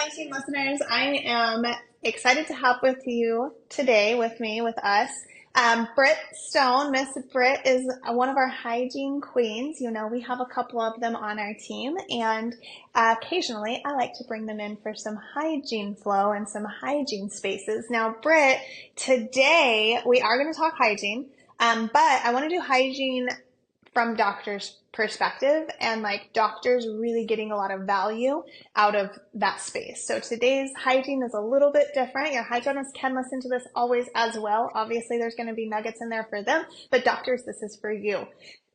Hygiene listeners. I am excited to have with us. Britt Stone. Miss Britt is one of our hygiene queens. You know, we have a couple of them on our team, and occasionally I like to bring them in for some hygiene flow and some hygiene spaces. Now, Britt, today we are going to talk hygiene, but I want to do hygiene from doctors' perspective and like doctors really getting a lot of value out of that space. So today's hygiene is a little bit different. Your hygienists can listen to this always as well. Obviously, there's going to be nuggets in there for them, but doctors, this is for you.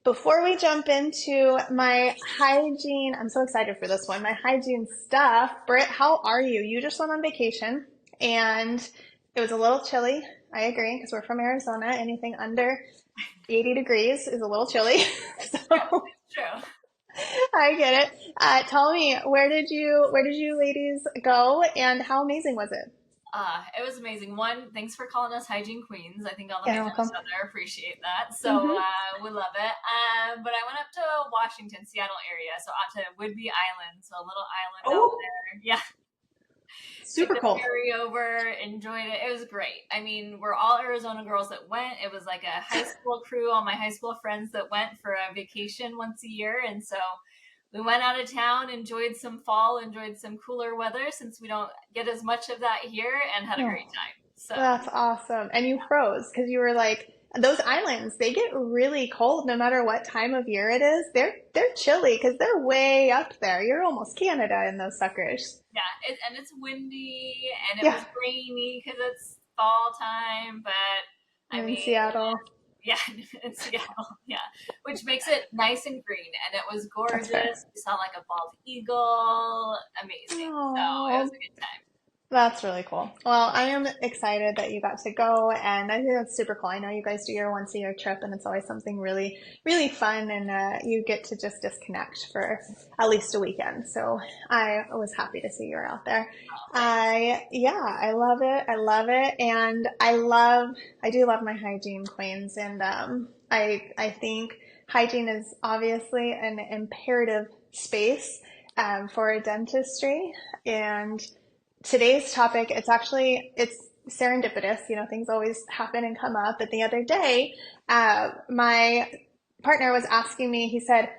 Before we jump into my hygiene, I'm so excited for this one, my hygiene stuff. Britt, how are you? You just went on vacation and it was a little chilly. I agree, because we're from Arizona. Anything under 80 degrees is a little chilly. So True. I get it. Tell me, where did you ladies go and how amazing was it? It was amazing. One, thanks for calling us hygiene queens. I think all the Yeah, hygienists welcome. out there appreciate that. So Hmm. we love it. But I went up to Washington, Seattle area, so out to Whidbey Island, so a little island out Oh, there. Yeah, took super the cold. ferry over, enjoyed it. It was great. I mean, we're all Arizona girls that went. It was like a high school crew, all my high school friends that went for a vacation once a year, and so we went out of town, enjoyed some fall, enjoyed some cooler weather since we don't get as much of that here, and had a Oh, great time. So, that's awesome. And you froze because you were like, those islands, they get really cold no matter what time of year it is. They're chilly because they're way up there. You're almost Canada in those suckers. yeah, and it's windy and it Yeah, was rainy because it's fall time, but I you're in mean, Seattle. yeah, in Seattle, yeah, which makes it nice and green, and it was That's fair. gorgeous. We saw like a bald eagle, amazing. So it was Oh, a good time. that's really cool. Well, I am excited that you got to go, and I think that's super cool. I know you guys do your once a year trip, and it's always something really, really fun, and you get to just disconnect for at least a weekend. So I was happy to see you were out there. Oh, thanks. Yeah, I love it. I love it, and I do love my hygiene queens, and I think hygiene is obviously an imperative space for dentistry, and today's topic, it's serendipitous. You know, things always happen and come up. But the other day, my partner was asking me, he said,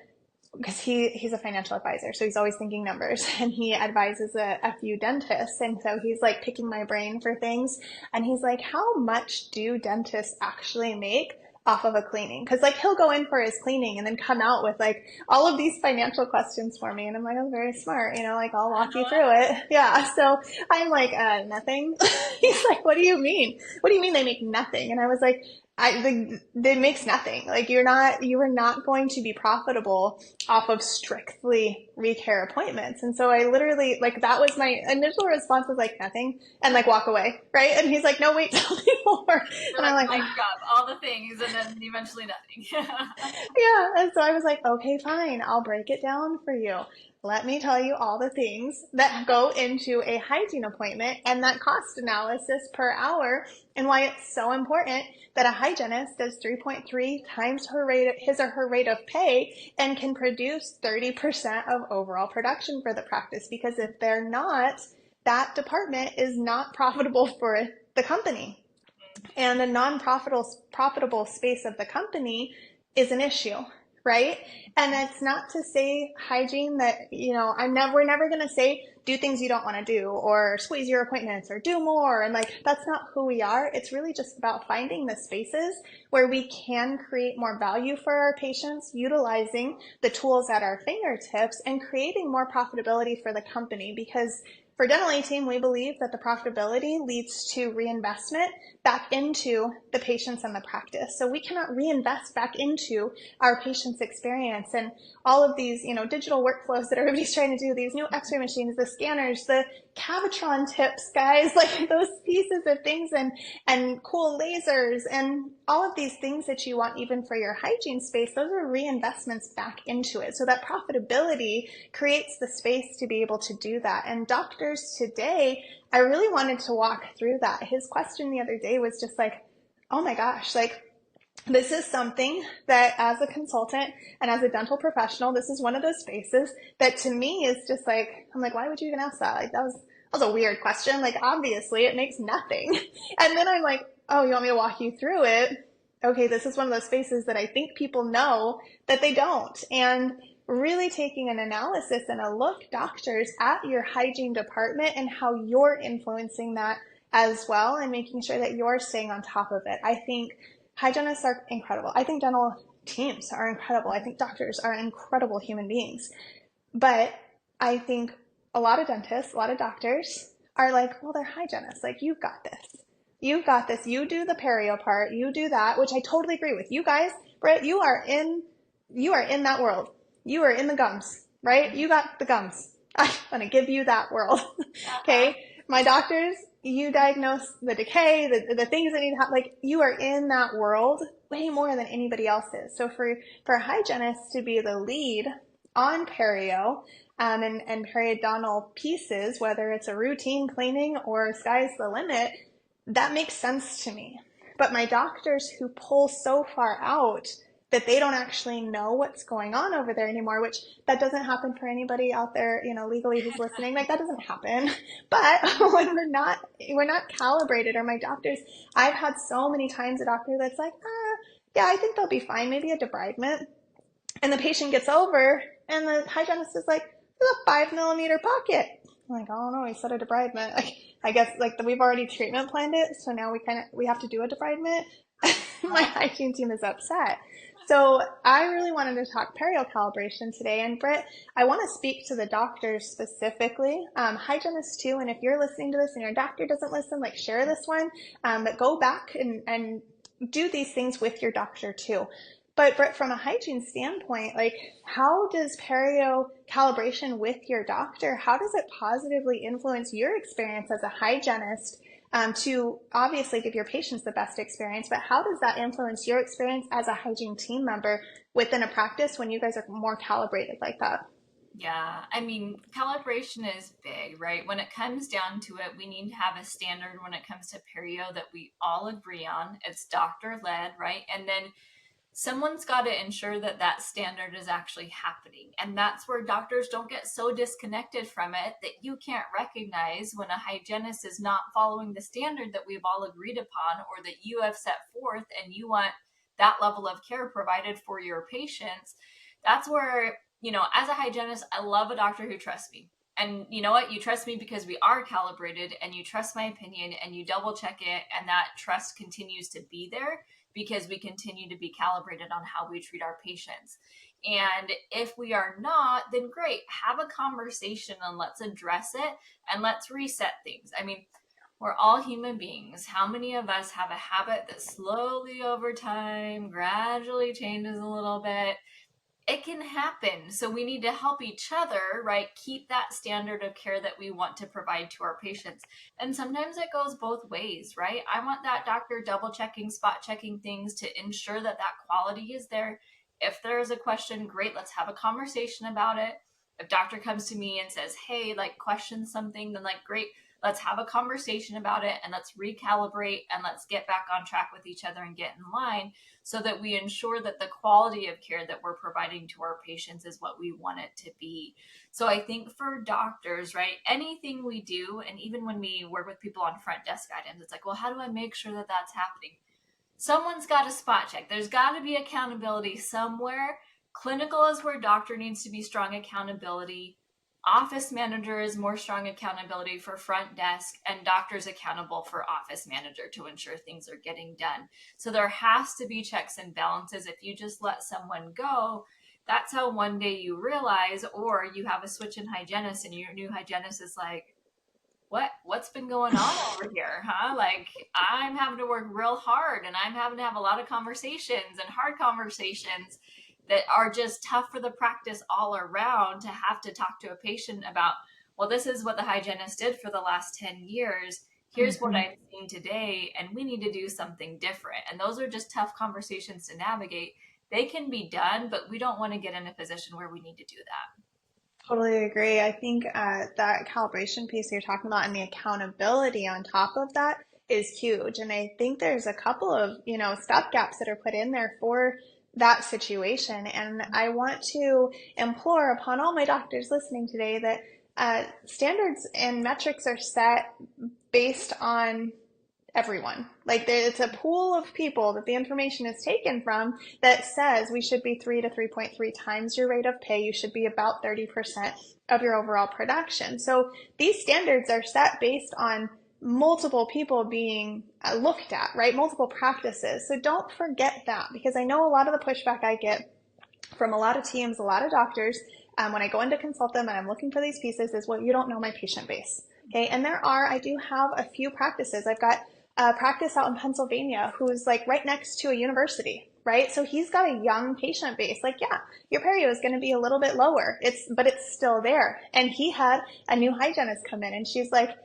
because he's a financial advisor, so he's always thinking numbers, and he advises a few dentists, and so he's like picking my brain for things, and he's like, how much do dentists actually make off of a cleaning? Because like he'll go in for his cleaning and then come out with like all of these financial questions for me, and I'm like, I'm very smart, you know, like I'll walk you through it. Yeah, so I'm like, nothing. He's like, what do you mean? What do you mean they make nothing? And I was like, it makes nothing. Like you are not going to be profitable off of strictly recare appointments. And so I literally, like, that was my initial response was like, nothing, and like walk away. Right. And he's like, no, wait, tell me more. You're And I'm like like, mic oh, drop, all the things, and then eventually nothing. yeah. And so I was like, okay, fine. I'll break it down for you. Let me tell you all the things that go into a hygiene appointment and that cost analysis per hour, and why it's so important that a hygienist does 3.3 times his or her rate of pay and can produce 30% of overall production for the practice. Because if they're not, that department is not profitable for the company. And the non-profitable space of the company is an issue, right? And it's not to say hygiene that, you know, we're never going to say do things you don't want to do or squeeze your appointments or do more. And like, that's not who we are. It's really just about finding the spaces where we can create more value for our patients, utilizing the tools at our fingertips and creating more profitability for the company. Because for Dental A Team, we believe that the profitability leads to reinvestment back into the patients and the practice. So we cannot reinvest back into our patients' experience and all of these, you know, digital workflows that everybody's trying to do, these new x-ray machines, the scanners, the Cavitron tips, guys, like those pieces of things, and cool lasers and all of these things that you want even for your hygiene space, those are reinvestments back into it. So that profitability creates the space to be able to do that. And doctors today, I really wanted to walk through that. His question the other day was just like, oh my gosh, like this is something that as a consultant and as a dental professional, this is one of those spaces that to me is just like, I'm like, why would you even ask that? Like that was that was a weird question. Like, obviously, it makes nothing. And then I'm like, oh, you want me to walk you through it? Okay, this is one of those spaces that I think people know that they don't. And really taking an analysis and a look, doctors, at your hygiene department and how you're influencing that as well, and making sure that you're staying on top of it. I think hygienists are incredible. I think dental teams are incredible. I think doctors are incredible human beings. But I think a lot of dentists, a lot of doctors are like, well, they're hygienists. Like, you've got this. You've got this. You do the perio part. You do that, which I totally agree with. You guys, Britt, you are in that world. You are in the gums, right? You got the gums. I'm going to give you that world. Okay. My doctors, you diagnose the decay, the things that need to happen. Like, you are in that world way more than anybody else is. So for a hygienist to be the lead on perio, and periodontal pieces, whether it's a routine cleaning or sky's the limit, that makes sense to me. But my doctors who pull so far out that they don't actually know what's going on over there anymore, which that doesn't happen for anybody out there, legally who's listening. Like, that doesn't happen. But when we're not calibrated, or my doctors, I've had so many times a doctor that's like, yeah, I think they'll be fine, maybe a debridement. And the patient gets over, and the hygienist is like, there's a 5 millimeter pocket. I'm like, oh no, he said a debridement. Like, I guess like we've already treatment planned it, so now we have to do a debridement. My hygiene team is upset. So I really wanted to talk perio calibration today. And Britt, I want to speak to the doctors specifically, hygienists too. And if you're listening to this and your doctor doesn't listen, like, share this one, but go back and do these things with your doctor too. But Britt, from a hygiene standpoint, like, how does perio calibration with your doctor, how does it positively influence your experience as a hygienist, to obviously give your patients the best experience, but how does that influence your experience as a hygiene team member within a practice when you guys are more calibrated like that? Yeah, I mean, calibration is big, right? When it comes down to it, we need to have a standard when it comes to perio that we all agree on. It's doctor led, right? And then someone's got to ensure that that standard is actually happening. And that's where doctors don't get so disconnected from it that you can't recognize when a hygienist is not following the standard that we've all agreed upon, or that you have set forth, and you want that level of care provided for your patients. That's where, as a hygienist, I love a doctor who trusts me. And you know what? You trust me because we are calibrated, and you trust my opinion, and you double check it, and that trust continues to be there because we continue to be calibrated on how we treat our patients. And if we are not, then great, have a conversation and let's address it and let's reset things. I mean, we're all human beings. How many of us have a habit that slowly over time gradually changes a little bit? It can happen. So we need to help each other, right? Keep that standard of care that we want to provide to our patients. And sometimes it goes both ways, right? I want that doctor double checking, spot checking things to ensure that that quality is there. If there is a question, great, let's have a conversation about it. If doctor comes to me and says, hey, like, question something, then like, great, let's have a conversation about it and let's recalibrate and let's get back on track with each other and get in line, so that we ensure that the quality of care that we're providing to our patients is what we want it to be. So I think for doctors, right, anything we do, and even when we work with people on front desk items, it's like, well, how do I make sure that that's happening? Someone's got to spot check. There's got to be accountability somewhere. Clinical is where doctor needs to be strong accountability. Office manager is more strong accountability for front desk, and doctors accountable for office manager to ensure things are getting done. So there has to be checks and balances. If you just let someone go, that's how one day you realize, or you have a switch in hygienist and your new hygienist is like, what's been going on over here, huh? Like, I'm having to work real hard and I'm having to have a lot of conversations and hard conversations that are just tough for the practice all around, to have to talk to a patient about, well, this is what the hygienist did for the last 10 years. Here's what I've seen today, and we need to do something different. And those are just tough conversations to navigate. They can be done, but we don't want to get in a position where we need to do that. Totally agree. I think that calibration piece you're talking about and the accountability on top of that is huge. And I think there's a couple of, stopgaps that are put in there for that situation. And I want to implore upon all my doctors listening today that Standards and metrics are set based on everyone. Like it's a pool of people that the information is taken from that says we should be 3 to 3.3 times your rate of pay. You should be about 30% of your overall production. So these standards are set based on multiple people being looked at, right? Multiple practices. So don't forget that, because I know a lot of the pushback I get from a lot of teams, a lot of doctors, when I go in to consult them and I'm looking for these pieces is, well, you don't know my patient base. Okay. And I do have a few practices. I've got a practice out in Pennsylvania who's like right next to a university, right? So he's got a young patient base. Like, yeah, your perio is going to be a little bit lower. But it's still there. And he had a new hygienist come in and he's like,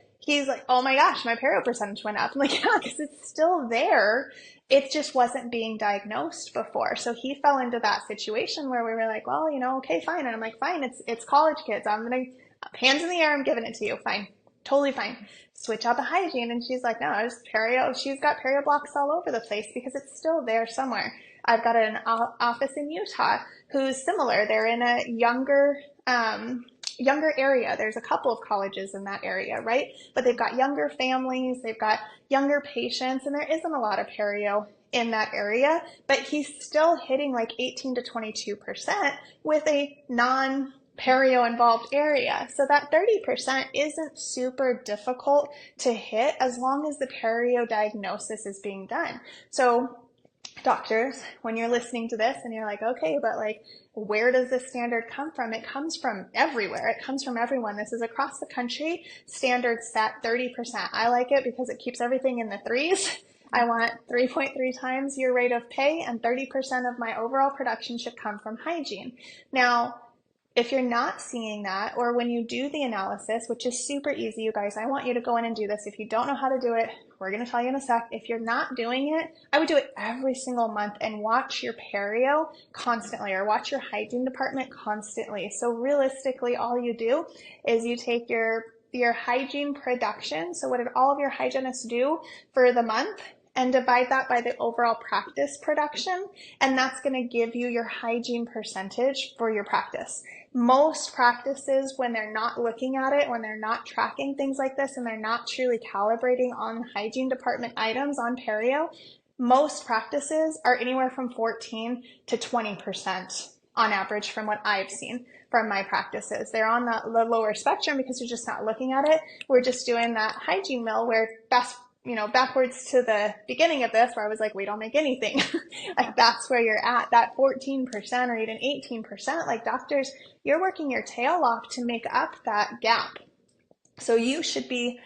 oh my gosh, my perio percentage went up. I'm like, yeah, because it's still there. It just wasn't being diagnosed before. So he fell into that situation where we were like, well, okay, fine. And I'm like, fine, it's college kids. I'm going to, hands in the air, I'm giving it to you. Fine. Totally fine. Switch out the hygiene. And she's like, no, it's perio. She's got perio blocks all over the place because it's still there somewhere. I've got an office in Utah who's similar. They're in a younger area. There's a couple of colleges in that area, right? But they've got younger families, they've got younger patients, and there isn't a lot of perio in that area, but he's still hitting like 18 to 22% with a non-perio involved area. So that 30% isn't super difficult to hit as long as the perio diagnosis is being done. So doctors, when you're listening to this and you're like, okay, but like, where does this standard come from? It comes from everywhere. It comes from everyone. This is across the country. Standard set 30%. I like it because it keeps everything in the threes. I want 3.3 times your rate of pay, and 30% of my overall production should come from hygiene. Now, if you're not seeing that, or when you do the analysis, which is super easy, you guys, I want you to go in and do this. If you don't know how to do it, we're going to tell you in a sec. If you're not doing it, I would do it every single month and watch your perio constantly, or watch your hygiene department constantly. So realistically, all you do is you take your hygiene production, so what did all of your hygienists do for the month, and divide that by the overall practice production, and that's going to give you your hygiene percentage for your practice. Most practices, when they're not looking at it, when they're not tracking things like this, and they're not truly calibrating on hygiene department items on perio, most practices are anywhere from 14 to 20% on average from what I've seen from my practices. They're on the lower spectrum because you're just not looking at it. We're just doing that hygiene mill where backwards to the beginning of this where I was like, we don't make anything. Like that's where you're at, that 14% or even 18%. Like doctors, you're working your tail off to make up that gap. So you should be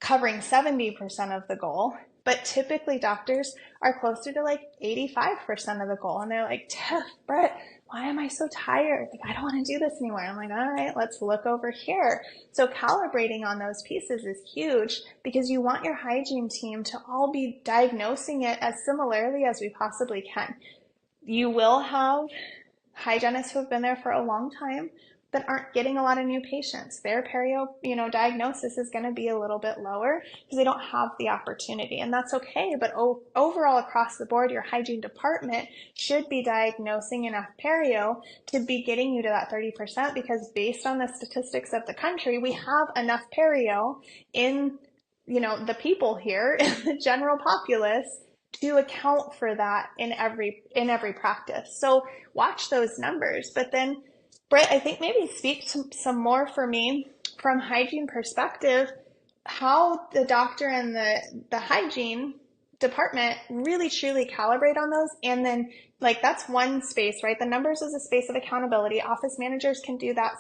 covering 70% of the goal, but typically doctors are closer to like 85% of the goal. And they're like, Tiff, Britt, why am I so tired? Like, I don't want to do this anymore. I'm like, all right, let's look over here. So calibrating on those pieces is huge because you want your hygiene team to all be diagnosing it as similarly as we possibly can. You will have hygienists who have been there for a long time that aren't getting a lot of new patients. Their perio, diagnosis is going to be a little bit lower because they don't have the opportunity, and that's okay. But overall, across the board, your hygiene department should be diagnosing enough perio to be getting you to that 30%, because based on the statistics of the country, we have enough perio in, the people here, in the general populace, to account for that in every practice. So watch those numbers. But then, Britt, I think maybe speak to some more for me from hygiene perspective, how the doctor and the hygiene department really truly calibrate on those. And then like that's one space, right? The numbers is a space of accountability. Office managers can do that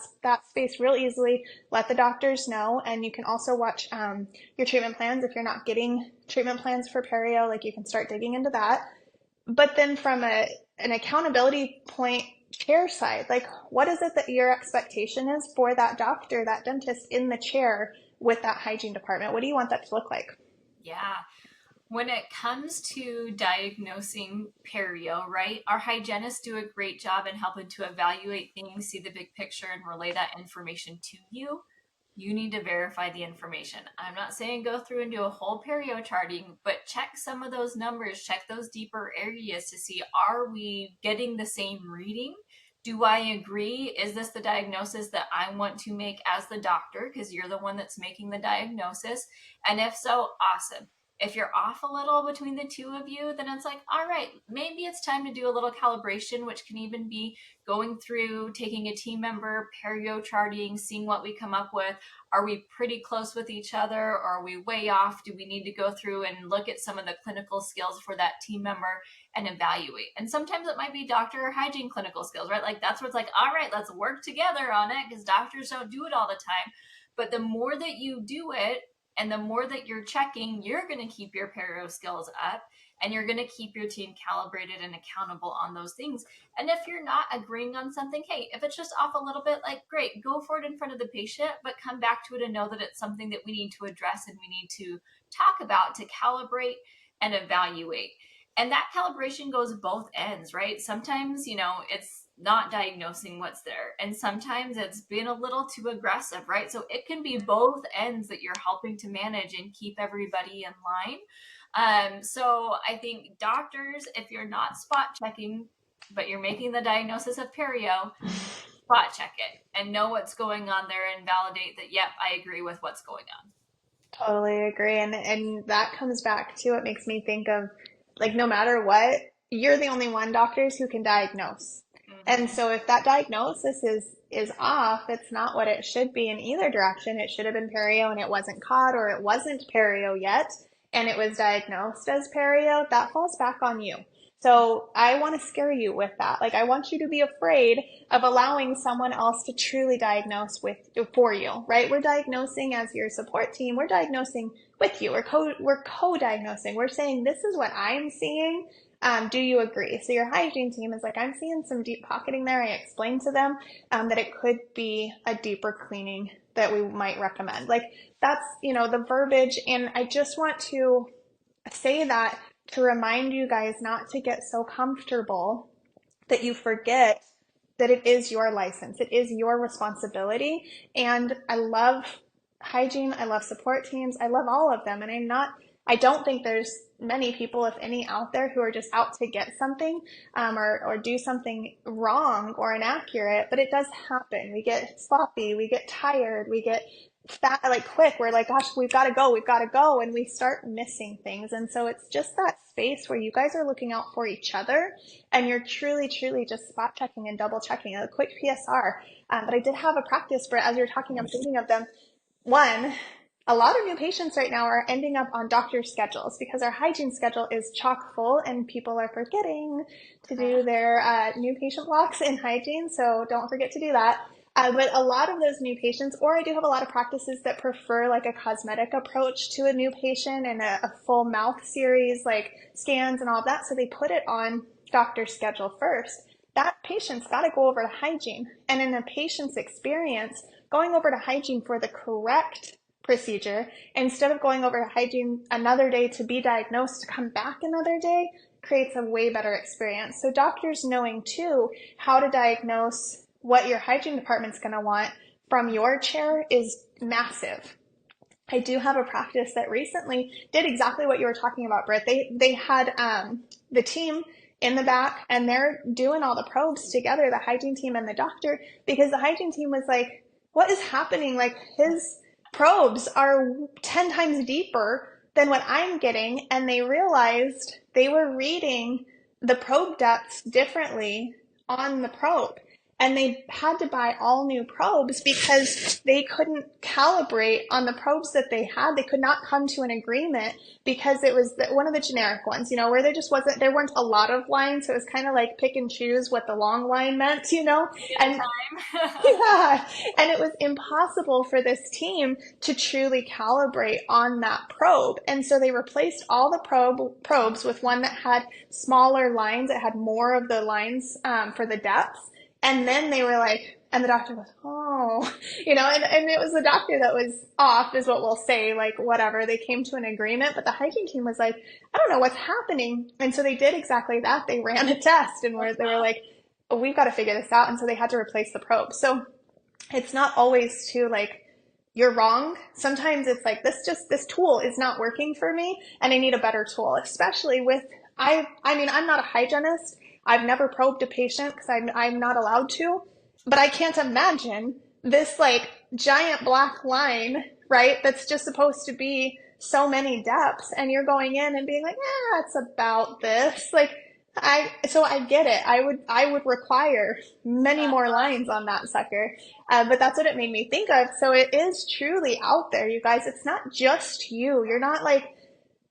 space real easily. Let the doctors know. And you can also watch your treatment plans. If you're not getting treatment plans for perio, like you can start digging into that. But then from an accountability point, chair side, like what is it that your expectation is for that doctor, that dentist in the chair with that hygiene department? What do you want that to look like? Yeah. When it comes to diagnosing perio, right, our hygienists do a great job in helping to evaluate things, see the big picture, and relay that information to you. You need to verify the information. I'm not saying go through and do a whole perio charting, but check some of those numbers, check those deeper areas to see, are we getting the same reading? Do I agree? Is this the diagnosis that I want to make as the doctor? Because you're the one that's making the diagnosis. And if so, awesome. If you're off a little between the two of you, then it's like, all right, maybe it's time to do a little calibration, which can even be going through, taking a team member, perio charting, seeing what we come up with. Are we pretty close with each other? Or are we way off? Do we need to go through and look at some of the clinical skills for that team member and evaluate? And sometimes it might be doctor or hygiene clinical skills, right? Like that's where it's like, all right, let's work together on it, because doctors don't do it all the time. But the more that you do it and the more that you're checking, you're going to keep your perio skills up, and you're going to keep your team calibrated and accountable on those things. And if you're not agreeing on something, hey, if it's just off a little bit, like great, go for it in front of the patient, but come back to it and know that it's something that we need to address and we need to talk about to calibrate and evaluate. And that calibration goes both ends, right? Sometimes, it's not diagnosing what's there, and sometimes it's being a little too aggressive, right? So it can be both ends that you're helping to manage and keep everybody in line. So I think doctors, if you're not spot checking, but you're making the diagnosis of perio, spot check it and know what's going on there and validate that, yep, I agree with what's going on. Totally agree. And that comes back to what makes me think of, like, no matter what, you're the only one, doctors, who can diagnose. And Mm-hmm. so if that diagnosis is off, it's not what it should be in either direction. It should have been perio and it wasn't caught, or it wasn't perio yet and it was diagnosed as perio, that falls back on you. So I want to scare you with that. Like, I want you to be afraid of allowing someone else to truly diagnose for you, right? We're diagnosing as your support team. We're diagnosing with you. We're co-diagnosing. We're saying, this is what I'm seeing. Do you agree? So your hygiene team is like, I'm seeing some deep pocketing there. I explained to them that it could be a deeper cleaning that we might recommend. Like, that's, the verbiage. And I just want to say that to remind you guys not to get so comfortable that you forget that it is your license. It is your responsibility. And I love hygiene. I love support teams. I love all of them. And I don't think there's many people, if any, out there who are just out to get something, or do something wrong or inaccurate, but it does happen. We get sloppy, we get tired, we get fat, like quick. We're like, gosh, we've got to go. And we start missing things. And so it's just that space where you guys are looking out for each other and you're truly, truly just spot checking and double checking. A quick PSR. But I did have a practice, Britt, as you're talking, I'm thinking of them. One, a lot of new patients right now are ending up on doctor schedules because our hygiene schedule is chock full and people are forgetting to do their new patient blocks in hygiene. So don't forget to do that. But a lot of those new patients, or I do have a lot of practices that prefer like a cosmetic approach to a new patient and a full mouth series, like scans and all of that. So they put it on doctor schedule first. That patient's got to go over to hygiene. And in a patient's experience, going over to hygiene for the correct procedure instead of going over to hygiene another day to be diagnosed to come back another day creates a way better experience. So doctors knowing too how to diagnose what your hygiene department's going to want from your chair is massive. I do have a practice that recently did exactly what you were talking about, Britt. They had the team in the back and they're doing all the probes together, the hygiene team and the doctor, because the hygiene team was like, what is happening? Like, his probes are 10 times deeper than what I'm getting. And they realized they were reading the probe depths differently on the probe. And they had to buy all new probes because they couldn't calibrate on the probes that they had. They could not come to an agreement because it was one of the generic ones, where there weren't a lot of lines. So it was kind of like pick and choose what the long line meant, and yeah, and it was impossible for this team to truly calibrate on that probe. And so they replaced all the probes with one that had smaller lines. It had more of the lines for the depths. And then they were like, and the doctor goes, oh, and it was the doctor that was off, is what we'll say, like, whatever. They came to an agreement, but the hygiene team was like, I don't know what's happening. And so they did exactly that. They ran a test and they were like, oh, we've got to figure this out. And so they had to replace the probe. So it's not always too like, you're wrong. Sometimes it's like, this tool is not working for me and I need a better tool, especially with, I'm not a hygienist. I've never probed a patient because I'm not allowed to, but I can't imagine this like giant black line, right? That's just supposed to be so many depths, and you're going in and being like, yeah, it's about this. Like, so I get it. I would require many more lines on that sucker. But that's what it made me think of. So it is truly out there, you guys. It's not just you. You're not like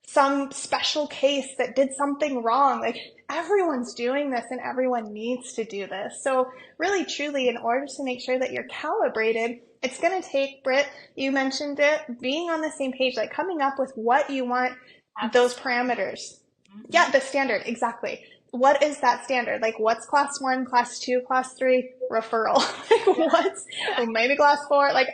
some special case that did something wrong. Like, everyone's doing this and everyone needs to do this. So really, truly, in order to make sure that you're calibrated, it's going to take, Britt, you mentioned it, being on the same page, like coming up with what you want those parameters. Yeah, the standard, exactly. What is that standard? Like, what's class 1, class 2, class 3 referral? Like, what's maybe class 4? Like,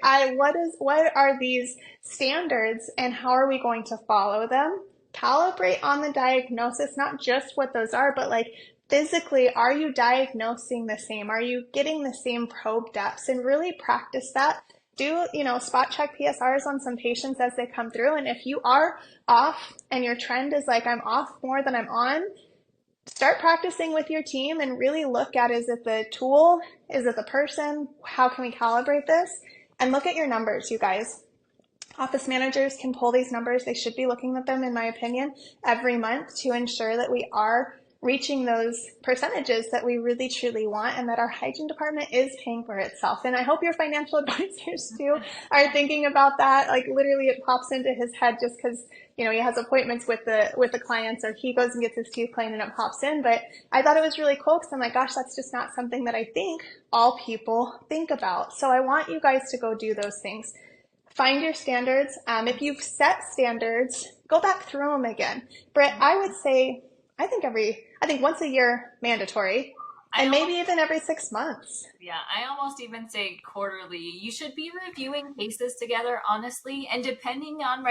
what are these standards and how are we going to follow them? Calibrate on the diagnosis, not just what those are, but like physically, are you diagnosing the same? Are you getting the same probe depths? And really practice that. Do, spot check PSRs on some patients as they come through. And if you are off and your trend is like, I'm off more than I'm on, start practicing with your team and really look at, is it the tool? Is it the person? How can we calibrate this? And look at your numbers, you guys. Office managers can pull these numbers. They should be looking at them, in my opinion, every month to ensure that we are reaching those percentages that we really truly want and that our hygiene department is paying for itself. And I hope your financial advisors too are thinking about that. Like, literally it pops into his head just because, he has appointments with the clients, or he goes and gets his teeth cleaned and it pops in. But I thought it was really cool because I'm like, gosh, that's just not something that I think all people think about. So I want you guys to go do those things. Find your standards. If you've set standards, go back through them again. Britt, I would say, I think once a year mandatory, and maybe even every 6 months. Yeah, I almost even say quarterly. You should be reviewing cases together, honestly, and depending on,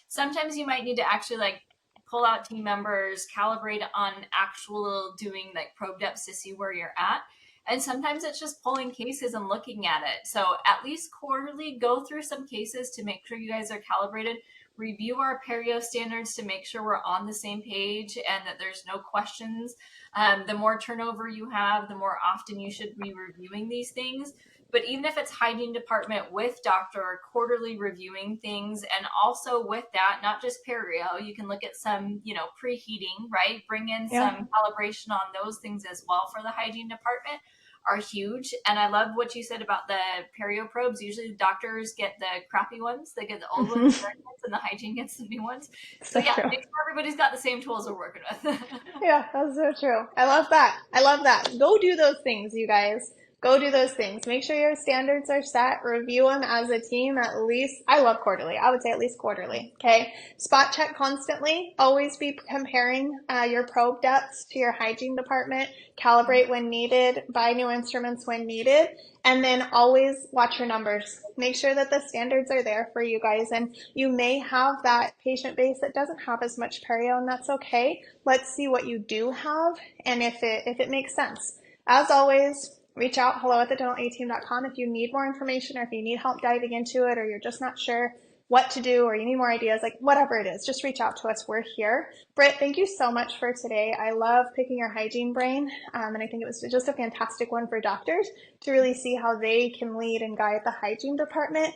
sometimes you might need to actually like pull out team members, calibrate on actual doing like probe depths to see where you're at. And sometimes it's just pulling cases and looking at it. So at least quarterly, go through some cases to make sure you guys are calibrated. Review our Perio standards to make sure we're on the same page and that there's no questions. The more turnover you have, the more often you should be reviewing these things. But even if it's hygiene department with doctor, quarterly reviewing things, and also with that, not just Perio, you can look at some, preheating, right? Bring in some calibration on those things as well for the hygiene department are huge. And I love what you said about the Perio probes. Usually the doctors get the crappy ones, they get the old ones, and the hygiene gets the new ones. So yeah, make sure everybody's got the same tools we're working with. Yeah, that's so true. I love that. Go do those things, you guys. Go do those things. Make sure your standards are set. Review them as a team at least. I love quarterly. I would say at least quarterly. Okay. Spot check constantly. Always be comparing your probe depths to your hygiene department. Calibrate when needed. Buy new instruments when needed. And then always watch your numbers. Make sure that the standards are there for you guys. And you may have that patient base that doesn't have as much perio, and that's okay. Let's see what you do have and if it makes sense. As always, reach out, hello@thedental-ateam.com if you need more information or if you need help diving into it or you're just not sure what to do or you need more ideas, like whatever it is, just reach out to us. We're here. Britt, thank you so much for today. I love picking your hygiene brain, and I think it was just a fantastic one for doctors to really see how they can lead and guide the hygiene department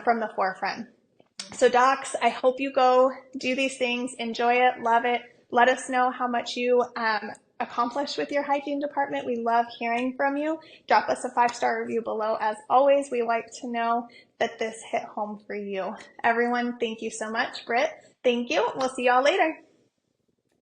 from the forefront. So docs, I hope you go do these things, enjoy it, love it. Let us know how much you accomplished with your hygiene department. We love hearing from you. Drop us a 5-star review below. As always, we like to know that this hit home for you. Everyone, thank you so much. Britt, thank you. We'll see y'all later.